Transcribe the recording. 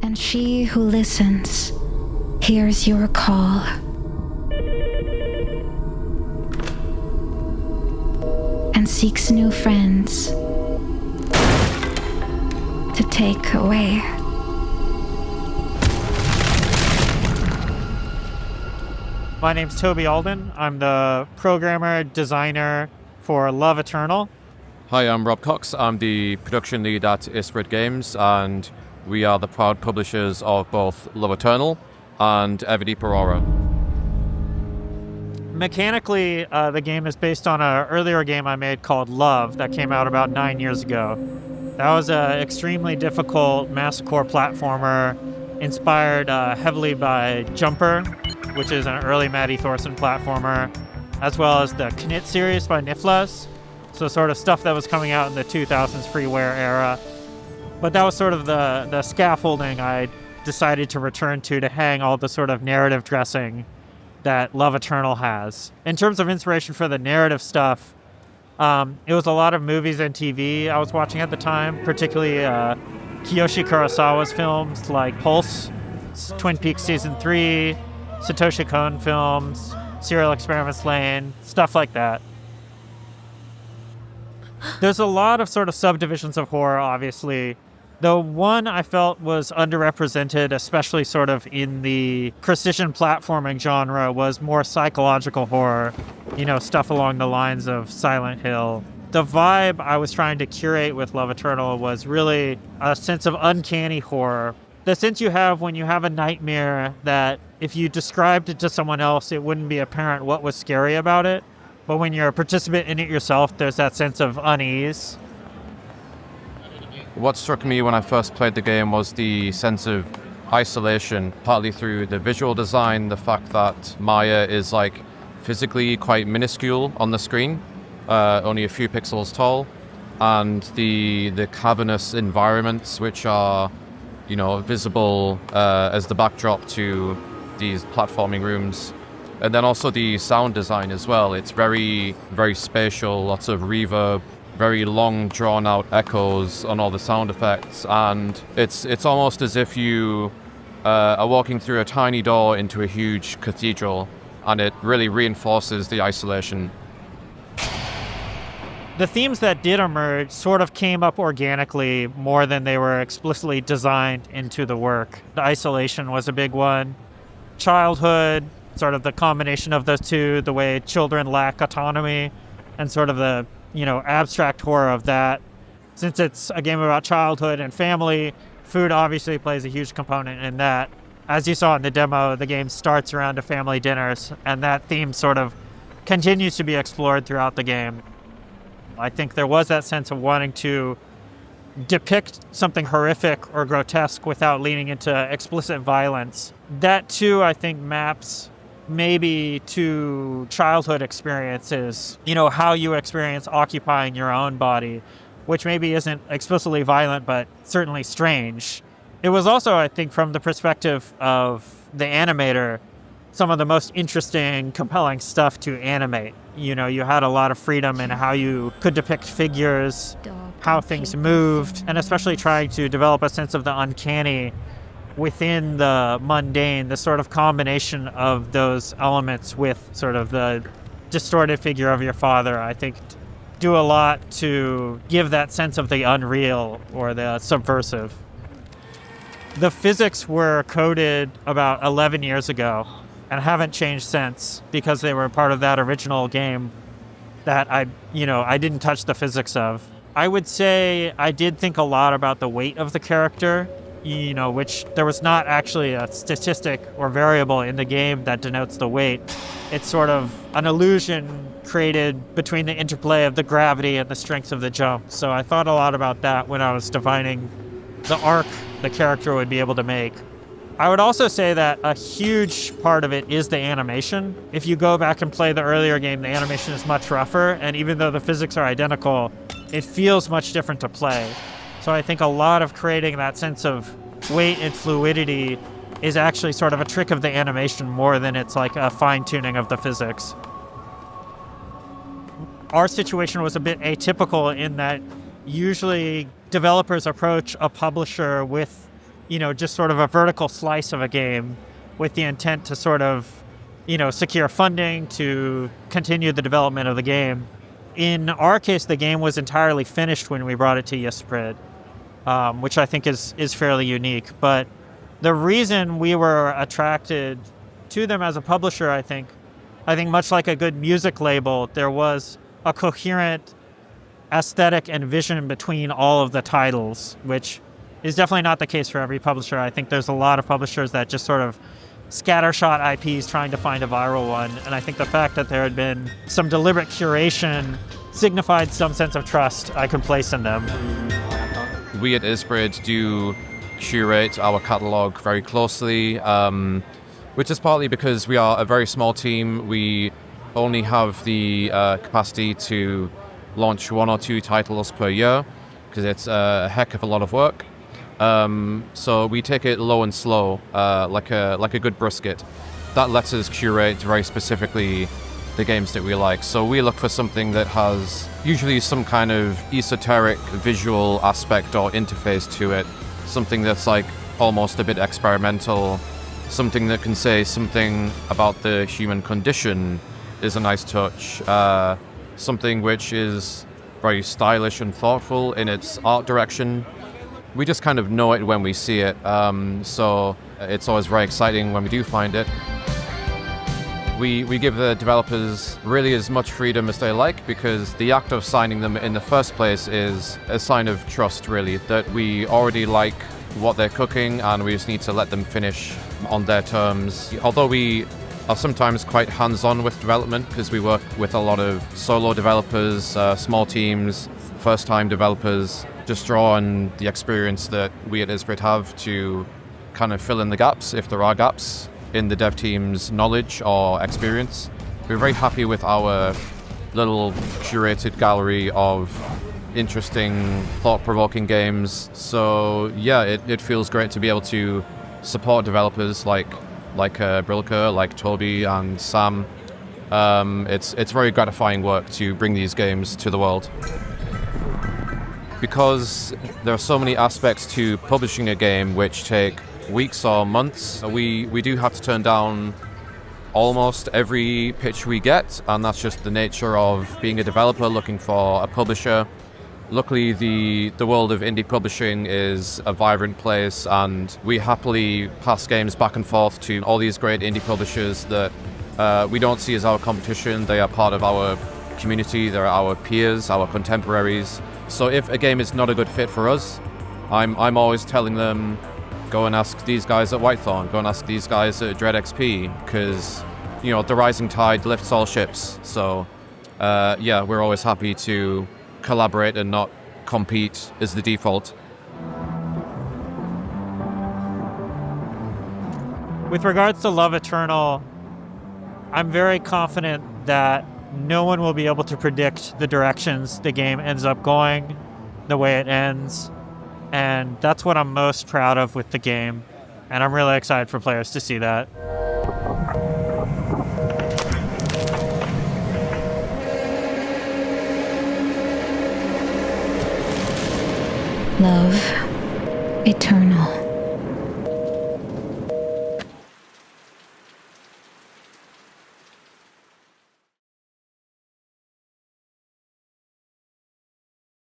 And she who listens hears your call. And seeks new friends to take away. My name's Toby Alden. I'm the programmer, designer for Love Eternal. Hi, I'm Rob Cox. I'm the production lead at Ysbryd Games, and we are the proud publishers of both Love Eternal and Everdeep Aurora. Mechanically, the game is based on an earlier game I made called Love that came out about 9 years ago. That was an extremely difficult masochore platformer inspired heavily by Jumper, which is an early Matty Thorson platformer, as well as the Knit series by Niflas. So sort of stuff that was coming out in the 2000s freeware era. But that was sort of the scaffolding I decided to return to hang all the sort of narrative dressing that Love Eternal has. In terms of inspiration for the narrative stuff, it was a lot of movies and TV I was watching at the time, particularly Kiyoshi Kurosawa's films like Pulse, Twin Peaks Season 3, Satoshi Kon films, Serial Experiments Lane, stuff like that. There's a lot of sort of subdivisions of horror, obviously. The one I felt was underrepresented, especially sort of in the precision platforming genre, was more psychological horror, stuff along the lines of Silent Hill. The vibe I was trying to curate with Love Eternal was really a sense of uncanny horror. The sense you have when you have a nightmare that if you described it to someone else, it wouldn't be apparent what was scary about it. But when you're a participant in it yourself, there's that sense of unease. What struck me when I first played the game was the sense of isolation, partly through the visual design, the fact that Maya is physically quite minuscule on the screen, only a few pixels tall, and the cavernous environments which are, visible as the backdrop to these platforming rooms. And then also the sound design as well. It's very, very spatial, lots of reverb, very long, drawn-out echoes on all the sound effects. And it's almost as if you are walking through a tiny door into a huge cathedral, and it really reinforces the isolation. The themes that did emerge sort of came up organically more than they were explicitly designed into the work. The isolation was a big one. Childhood, sort of the combination of those two, the way children lack autonomy, and sort of the, abstract horror of that. Since it's a game about childhood and family, food obviously plays a huge component in that. As you saw in the demo, the game starts around a family dinners, and that theme sort of continues to be explored throughout the game. I think there was that sense of wanting to depict something horrific or grotesque without leaning into explicit violence. That, too, I think maps maybe to childhood experiences, how you experience occupying your own body, which maybe isn't explicitly violent, but certainly strange. It was also, I think, from the perspective of the animator, some of the most interesting, compelling stuff to animate. You had a lot of freedom in how you could depict figures, how things moved, and especially trying to develop a sense of the uncanny within the mundane, the sort of combination of those elements with sort of the distorted figure of your father, I think do a lot to give that sense of the unreal or the subversive. The physics were coded about 11 years ago and haven't changed since because they were part of that original game that I didn't touch the physics of. I would say I did think a lot about the weight of the character, which there was not actually a statistic or variable in the game that denotes the weight. It's sort of an illusion created between the interplay of the gravity and the strength of the jump. So I thought a lot about that when I was defining the arc the character would be able to make. I would also say that a huge part of it is the animation. If you go back and play the earlier game, the animation is much rougher, and even though the physics are identical, it feels much different to play. So I think a lot of creating that sense of weight and fluidity is actually sort of a trick of the animation more than it's like a fine-tuning of the physics. Our situation was a bit atypical in that usually developers approach a publisher with just sort of a vertical slice of a game with the intent to sort of, secure funding to continue the development of the game. In our case, the game was entirely finished when we brought it to Ysbryd, which I think is fairly unique. But the reason we were attracted to them as a publisher, I think much like a good music label, there was a coherent aesthetic and vision between all of the titles, which is definitely not the case for every publisher. I think there's a lot of publishers that just sort of scattershot IPs trying to find a viral one, and I think the fact that there had been some deliberate curation signified some sense of trust I could place in them. We at Ysbryd do curate our catalogue very closely, which is partly because we are a very small team. We only have the capacity to launch 1 or 2 titles per year, because it's a heck of a lot of work. So we take it low and slow, like a good brisket. That lets us curate very specifically the games that we like. So we look for something that has usually some kind of esoteric visual aspect or interface to it, something that's like almost a bit experimental, something that can say something about the human condition is a nice touch, something which is very stylish and thoughtful in its art direction. We just kind of know it when we see it, so it's always very exciting when we do find it. We give the developers really as much freedom as they like, because the act of signing them in the first place is a sign of trust, really, that we already like what they're cooking and we just need to let them finish on their terms. Although we are sometimes quite hands-on with development, because we work with a lot of solo developers, small teams, first-time developers, just draw on the experience that we at Ysbryd have to kind of fill in the gaps, if there are gaps in the dev team's knowledge or experience. We're very happy with our little curated gallery of interesting, thought-provoking games. So yeah, it feels great to be able to support developers like brlka, like Toby and Sam. It's very gratifying work to bring these games to the world. Because there are so many aspects to publishing a game which take weeks or months, we do have to turn down almost every pitch we get, and that's just the nature of being a developer looking for a publisher. Luckily, the world of indie publishing is a vibrant place, and we happily pass games back and forth to all these great indie publishers that we don't see as our competition. They are part of our community, they're our peers, our contemporaries. So if a game is not a good fit for us, I'm always telling them, go and ask these guys at Whitethorn, go and ask these guys at Dread XP, because the rising tide lifts all ships. So yeah, we're always happy to collaborate and not compete is the default. With regards to Love Eternal, I'm very confident that no one will be able to predict the directions the game ends up going, the way it ends, and that's what I'm most proud of with the game, and I'm really excited for players to see that. Love eternal.